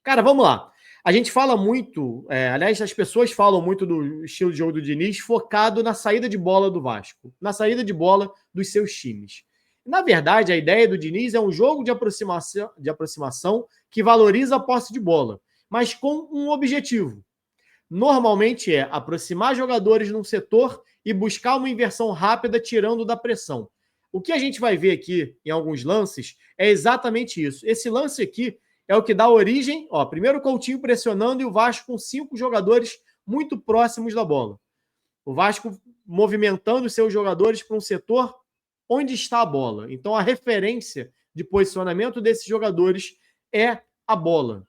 Cara, vamos lá. A gente fala muito, aliás, as pessoas falam muito do estilo de jogo do Diniz focado na saída de bola do Vasco, na saída de bola dos seus times. Na verdade, a ideia do Diniz é um jogo de aproximação que valoriza a posse de bola, mas com um objetivo. Normalmente é aproximar jogadores num setor e buscar uma inversão rápida tirando da pressão. O que a gente vai ver aqui em alguns lances é exatamente isso. Esse lance aqui é o que dá origem, primeiro o Coutinho pressionando e o Vasco com 5 jogadores muito próximos da bola. O Vasco movimentando seus jogadores para um setor onde está a bola. Então a referência de posicionamento desses jogadores é a bola.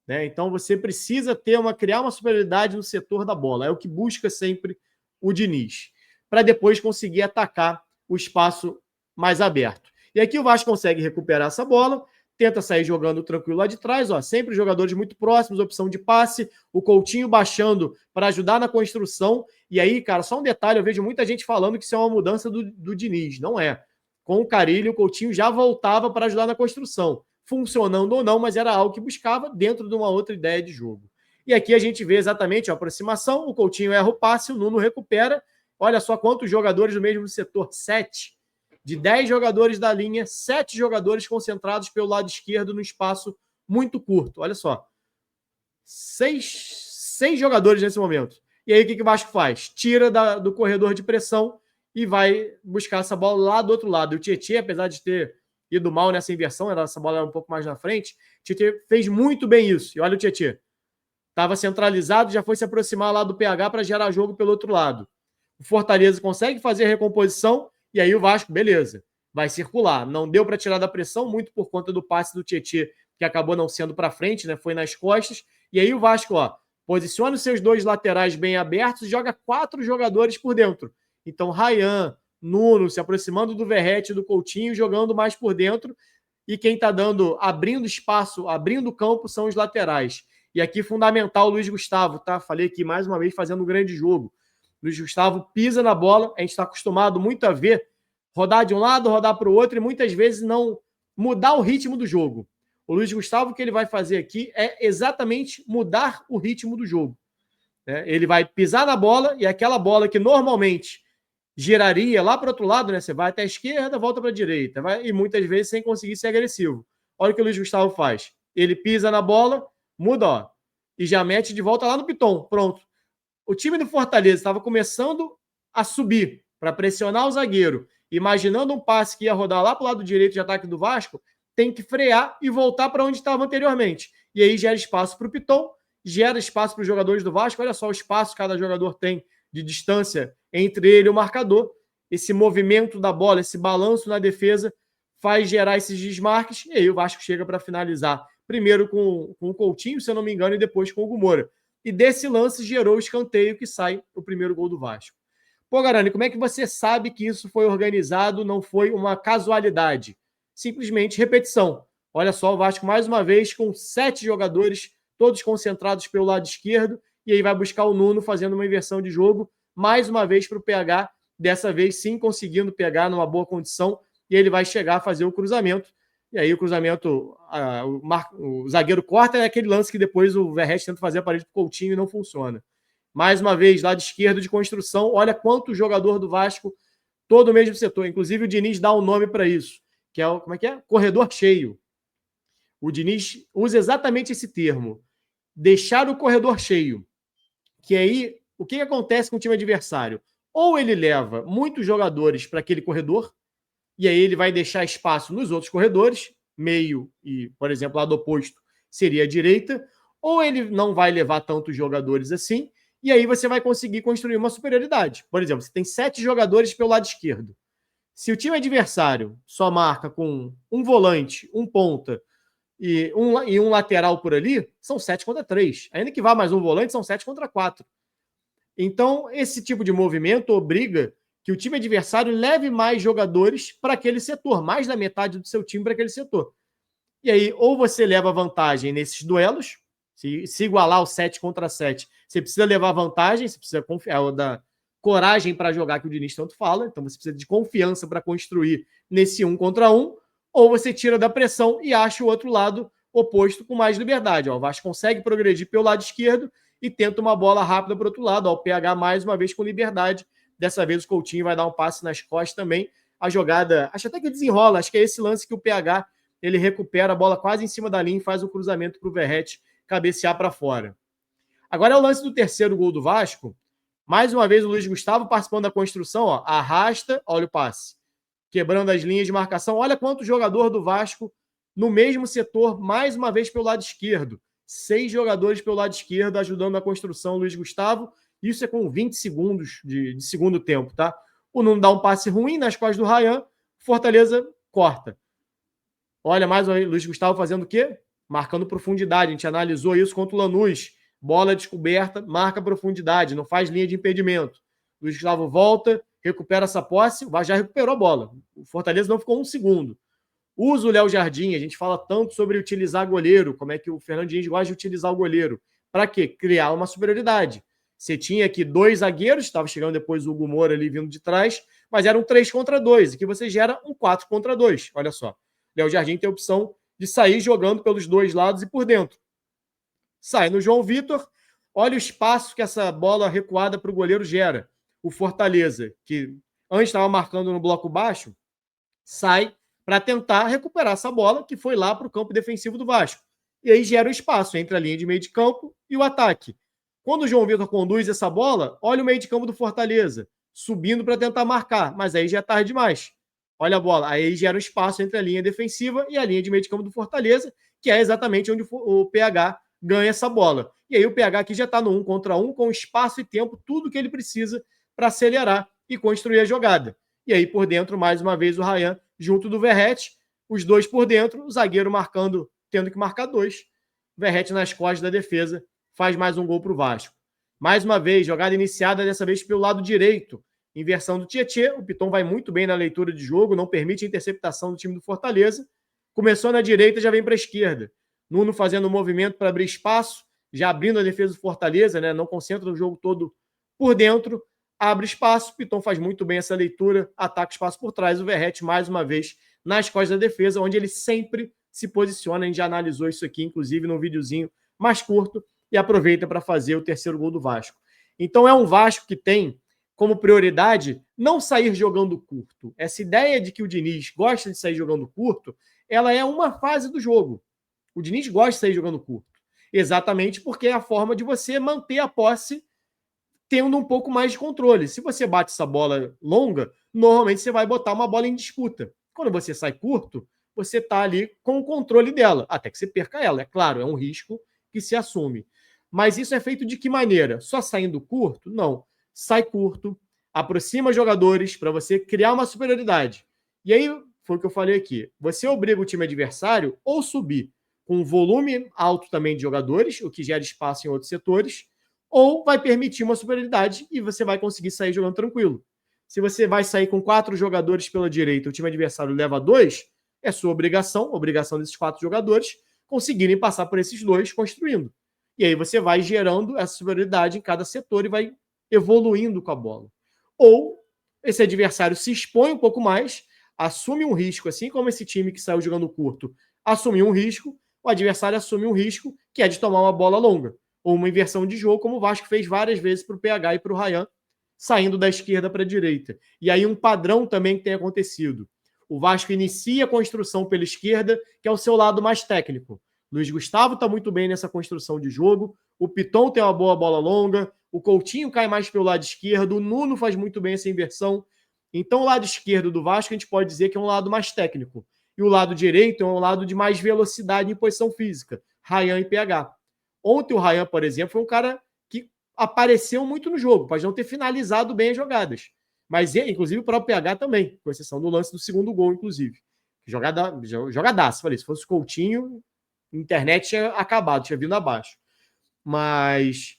Né? Então você precisa criar uma superioridade no setor da bola. É o que busca sempre o Diniz, para depois conseguir atacar o espaço mais aberto. E aqui o Vasco consegue recuperar essa bola, tenta sair jogando tranquilo lá de trás, sempre jogadores muito próximos, opção de passe, o Coutinho baixando para ajudar na construção. E aí, cara, só um detalhe, eu vejo muita gente falando que isso é uma mudança do Diniz. Não é. Com o Carille, o Coutinho já voltava para ajudar na construção. Funcionando ou não, mas era algo que buscava dentro de uma outra ideia de jogo. E aqui a gente vê exatamente a aproximação, o Coutinho erra o passe, o Nuno recupera. Olha só quantos jogadores do mesmo setor, 7. De 10 jogadores da linha, 7 jogadores concentrados pelo lado esquerdo no espaço muito curto. Olha só. 6 jogadores nesse momento. E aí o que o Vasco faz? Tira do corredor de pressão e vai buscar essa bola lá do outro lado. E o Tietê, apesar de ter ido mal nessa inversão, essa bola era um pouco mais na frente, o Tietê fez muito bem isso. E olha o Tietê. Estava centralizado, já foi se aproximar lá do PH para gerar jogo pelo outro lado. O Fortaleza consegue fazer a recomposição e aí o Vasco, beleza, vai circular. Não deu para tirar da pressão, muito por conta do passe do Tietê, que acabou não sendo para frente, né? Foi nas costas. E aí o Vasco, posiciona os seus 2 laterais bem abertos e joga 4 jogadores por dentro. Então, Ryan, Nuno se aproximando do Verratti e do Coutinho, jogando mais por dentro. E quem está abrindo espaço, abrindo campo, são os laterais. E aqui, fundamental, o Luiz Gustavo, tá? Falei aqui mais uma vez, fazendo um grande jogo. Luiz Gustavo pisa na bola, a gente está acostumado muito a ver rodar de um lado, rodar para o outro e muitas vezes não mudar o ritmo do jogo. O Luiz Gustavo, o que ele vai fazer aqui é exatamente mudar o ritmo do jogo. Ele vai pisar na bola e aquela bola que normalmente giraria lá para o outro lado, né? Você vai até a esquerda, volta para a direita, e muitas vezes sem conseguir ser agressivo. Olha o que o Luiz Gustavo faz. Ele pisa na bola, muda, e já mete de volta lá no Piton. Pronto. O time do Fortaleza estava começando a subir para pressionar o zagueiro, imaginando um passe que ia rodar lá para o lado direito de ataque do Vasco, tem que frear e voltar para onde estava anteriormente. E aí gera espaço para o Piton, gera espaço para os jogadores do Vasco. Olha só o espaço que cada jogador tem de distância entre ele e o marcador. Esse movimento da bola, esse balanço na defesa faz gerar esses desmarques. E aí o Vasco chega para finalizar primeiro com o Coutinho, se eu não me engano, e depois com o Hugo Moura. E desse lance gerou o escanteio que sai o primeiro gol do Vasco. Pô, Garani, como é que você sabe que isso foi organizado, não foi uma casualidade? Simplesmente repetição. Olha só, o Vasco mais uma vez com 7 jogadores, todos concentrados pelo lado esquerdo, e aí vai buscar o Nuno fazendo uma inversão de jogo, mais uma vez para o PH, dessa vez sim conseguindo pegar numa boa condição, e ele vai chegar a fazer o cruzamento. E aí o cruzamento, o zagueiro corta, é aquele lance que depois o Verratti tenta fazer a parede do Coutinho e não funciona. Mais uma vez, lado esquerdo de construção, olha quanto jogador do Vasco, todo o mesmo setor. Inclusive o Diniz dá um nome para isso, que é como é que é? Corredor cheio. O Diniz usa exatamente esse termo, deixar o corredor cheio. Que aí, o que acontece com o time adversário? Ou ele leva muitos jogadores para aquele corredor, e aí ele vai deixar espaço nos outros corredores, meio e, por exemplo, lado oposto seria a direita, ou ele não vai levar tantos jogadores assim, e aí você vai conseguir construir uma superioridade. Por exemplo, você tem 7 jogadores pelo lado esquerdo. Se o time adversário só marca com um volante, um ponta e um lateral por ali, são 7 contra 3. Ainda que vá mais um volante, são 7 contra 4. Então, esse tipo de movimento obriga que o time adversário leve mais jogadores para aquele setor, mais da metade do seu time para aquele setor. E aí, ou você leva vantagem nesses duelos, se igualar o 7 contra 7, você precisa levar vantagem, você precisa confiar, da coragem para jogar, que o Diniz tanto fala, então você precisa de confiança para construir nesse 1 contra 1, ou você tira da pressão e acha o outro lado oposto com mais liberdade. Ó, o Vasco consegue progredir pelo lado esquerdo e tenta uma bola rápida para o outro lado. Ó, o PH mais uma vez com liberdade. Dessa vez o Coutinho vai dar um passe nas costas também. A jogada, acho até que desenrola. Acho que é esse lance que o PH ele recupera a bola quase em cima da linha e faz o cruzamento para o Verratti cabecear para fora. Agora é o lance do terceiro gol do Vasco. Mais uma vez o Luiz Gustavo participando da construção. Ó, arrasta, olha o passe. Quebrando as linhas de marcação. Olha quanto jogador do Vasco no mesmo setor, mais uma vez pelo lado esquerdo. 6 jogadores pelo lado esquerdo ajudando na construção, Luiz Gustavo. Isso é com 20 segundos de segundo tempo, tá? O Nuno dá um passe ruim nas costas do Ryan, Fortaleza corta. Olha mais o Luiz Gustavo fazendo o quê? Marcando profundidade. A gente analisou isso contra o Lanús. Bola descoberta, marca profundidade, não faz linha de impedimento. Luiz Gustavo volta, recupera essa posse, o Vasco já recuperou a bola. O Fortaleza não ficou um segundo. Usa o Léo Jardim, a gente fala tanto sobre utilizar goleiro, como é que o Fernando Diniz gosta de utilizar o goleiro. Para quê? Criar uma superioridade. Você tinha aqui 2 zagueiros, estava chegando depois o Hugo Moura ali vindo de trás, mas era um 3 contra 2, e que você gera um 4 contra 2. Olha só. Léo Jardim tem a opção de sair jogando pelos 2 lados e por dentro. Sai no João Vitor, olha o espaço que essa bola recuada para o goleiro gera. O Fortaleza, que antes estava marcando no bloco baixo, sai para tentar recuperar essa bola que foi lá para o campo defensivo do Vasco. E aí gera um espaço entre a linha de meio de campo e o ataque. Quando o João Vitor conduz essa bola, olha o meio de campo do Fortaleza, subindo para tentar marcar, mas aí já é tarde demais. Olha a bola, aí gera um espaço entre a linha defensiva e a linha de meio de campo do Fortaleza, que é exatamente onde o PH ganha essa bola. E aí o PH aqui já está no 1 contra 1, com espaço e tempo, tudo que ele precisa para acelerar e construir a jogada. E aí por dentro, mais uma vez, o Ryan junto do Verratti, os 2 por dentro, o zagueiro marcando, tendo que marcar 2. Verratti nas costas da defesa, faz mais um gol para o Vasco. Mais uma vez, jogada iniciada, dessa vez pelo lado direito. Inversão do Tietê, o Piton vai muito bem na leitura de jogo, não permite a interceptação do time do Fortaleza. Começou na direita, já vem para a esquerda. Nuno fazendo um movimento para abrir espaço, já abrindo a defesa do Fortaleza, né? Não concentra o jogo todo por dentro, abre espaço, Piton faz muito bem essa leitura, ataca espaço por trás, o Verratti mais uma vez nas costas da defesa, onde ele sempre se posiciona. A gente já analisou isso aqui, inclusive num videozinho mais curto, e aproveita para fazer o terceiro gol do Vasco. Então é um Vasco que tem como prioridade não sair jogando curto. Essa ideia de que o Diniz gosta de sair jogando curto, ela é uma fase do jogo. O Diniz gosta de sair jogando curto. Exatamente porque é a forma de você manter a posse tendo um pouco mais de controle. Se você bate essa bola longa, normalmente você vai botar uma bola em disputa. Quando você sai curto, você está ali com o controle dela, até que você perca ela. É claro, é um risco que se assume. Mas isso é feito de que maneira? Só saindo curto? Não. Sai curto, aproxima jogadores para você criar uma superioridade. E aí, foi o que eu falei aqui. Você obriga o time adversário ou subir com um volume alto também de jogadores, o que gera espaço em outros setores, ou vai permitir uma superioridade e você vai conseguir sair jogando tranquilo. Se você vai sair com 4 jogadores pela direita, o time adversário leva 2, é sua obrigação desses 4 jogadores, conseguirem passar por esses 2 construindo. E aí você vai gerando essa superioridade em cada setor e vai evoluindo com a bola. Ou esse adversário se expõe um pouco mais, assume um risco, assim como esse time que saiu jogando curto assumiu um risco, o adversário assume um risco que é de tomar uma bola longa, ou uma inversão de jogo, como o Vasco fez várias vezes para o PH e para o Ryan, saindo da esquerda para a direita. E aí um padrão também que tem acontecido. O Vasco inicia a construção pela esquerda, que é o seu lado mais técnico. Luiz Gustavo está muito bem nessa construção de jogo, o Piton tem uma boa bola longa, o Coutinho cai mais pelo lado esquerdo, o Nuno faz muito bem essa inversão. Então o lado esquerdo do Vasco a gente pode dizer que é um lado mais técnico. E o lado direito é um lado de mais velocidade e posição física, Ryan e PH. Ontem o Ryan, por exemplo, foi um cara que apareceu muito no jogo, pode não ter finalizado bem as jogadas. Mas, inclusive, o próprio PH também, com exceção do lance do segundo gol, inclusive. Jogadaço. Falei, se fosse o Coutinho, a internet tinha acabado, tinha vindo abaixo. Mas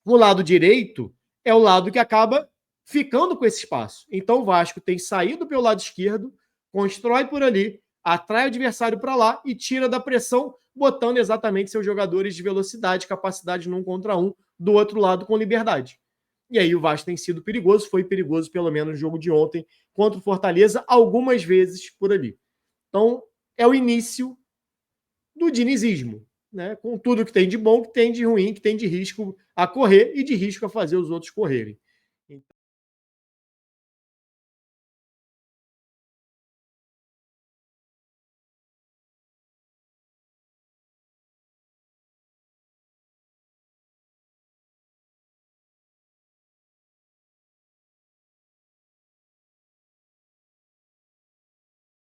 o lado direito é o lado que acaba ficando com esse espaço. Então o Vasco tem saído pelo lado esquerdo, constrói por ali, atrai o adversário para lá e tira da pressão, botando exatamente seus jogadores de velocidade, capacidade no 1 contra 1, do outro lado com liberdade. E aí o Vasco tem sido perigoso, foi perigoso pelo menos no jogo de ontem contra o Fortaleza, algumas vezes por ali. Então é o início do dinizismo, com tudo que tem de bom, que tem de ruim, que tem de risco a correr e de risco a fazer os outros correrem.